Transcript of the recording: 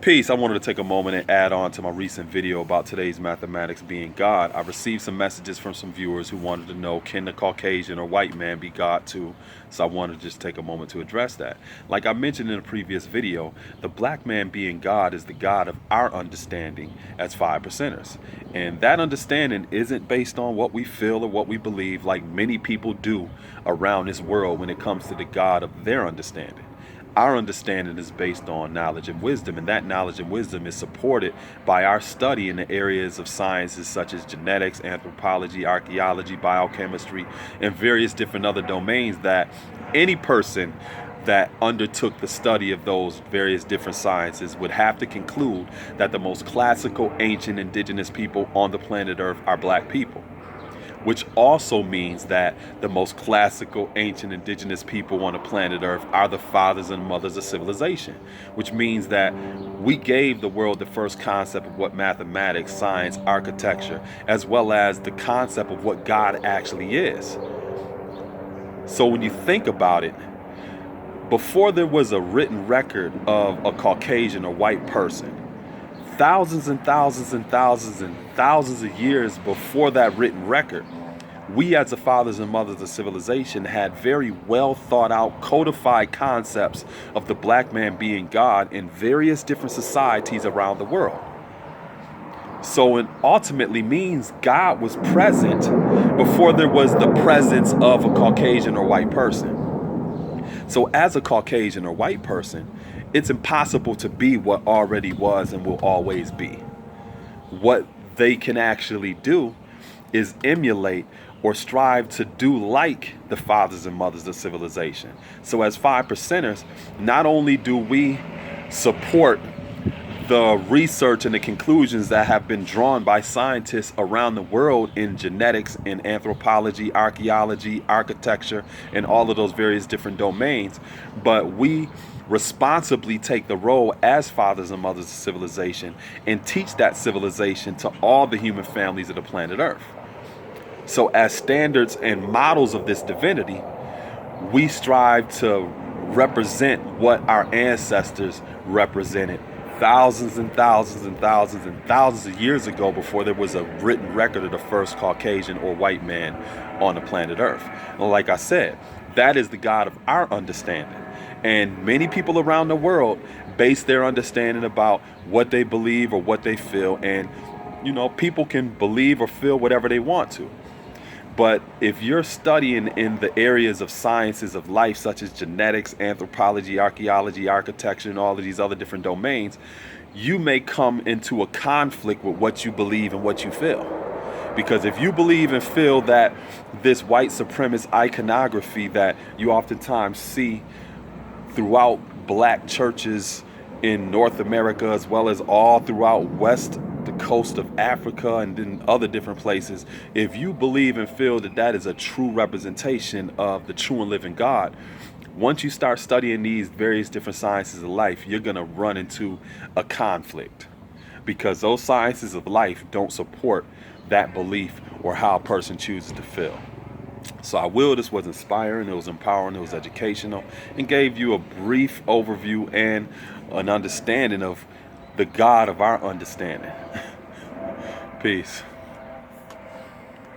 Peace. I wanted to take a moment and add on to my recent video about today's mathematics being God. I received some messages from some viewers who wanted to know, can the Caucasian or white man be God too? So I wanted to just take a moment to address that. Like I mentioned in a previous video, the black man being God is the God of our understanding as 5%ers. And that understanding isn't based on what we feel or what we believe like many people do around this world when it comes to the God of their understanding. Our understanding is based on knowledge and wisdom, and that knowledge and wisdom is supported by our study in the areas of sciences such as genetics, anthropology, archaeology, biochemistry, and various different other domains that any person that undertook the study of those various different sciences would have to conclude that the most classical, ancient, indigenous people on the planet Earth are black people. Which also means that the most classical, ancient, indigenous people on the planet Earth are the fathers and mothers of civilization, which means that we gave the world the first concept of what mathematics, science, architecture, as well as the concept of what God actually is. So when you think about it, before there was a written record of a Caucasian or white person, thousands and thousands and thousands and thousands of years before that written record, we as the fathers and mothers of civilization had very well thought out, codified concepts of the black man being God in various different societies around the world. So it ultimately means God was present before there was the presence of a Caucasian or white person. So as a Caucasian or white person, it's impossible to be what already was and will always be. What they can actually do is emulate or strive to do like the fathers and mothers of civilization. So as 5%ers, not only do we support the research and the conclusions that have been drawn by scientists around the world in genetics, in anthropology, archaeology, architecture, and all of those various different domains, but we responsibly take the role as fathers and mothers of civilization and teach that civilization to all the human families of the planet Earth. So as standards and models of this divinity, we strive to represent what our ancestors represented thousands and thousands and thousands and thousands of years ago before there was a written record of the first Caucasian or white man on the planet Earth. And like I said, that is the God of our understanding. And many people around the world base their understanding about what they believe or what they feel. And, you know, people can believe or feel whatever they want to. But if you're studying in the areas of sciences of life, such as genetics, anthropology, archaeology, architecture, and all of these other different domains, you may come into a conflict with what you believe and what you feel. Because if you believe and feel that this white supremacist iconography that you oftentimes see throughout black churches in North America, as well as all throughout the coast of Africa and in other different places, if you believe and feel that that is a true representation of the true and living God, once you start studying these various different sciences of life, you're going to run into a conflict because those sciences of life don't support that belief or how a person chooses to feel. So this was inspiring, it was empowering, it was educational, and gave you a brief overview and an understanding of the God of our understanding. Peace.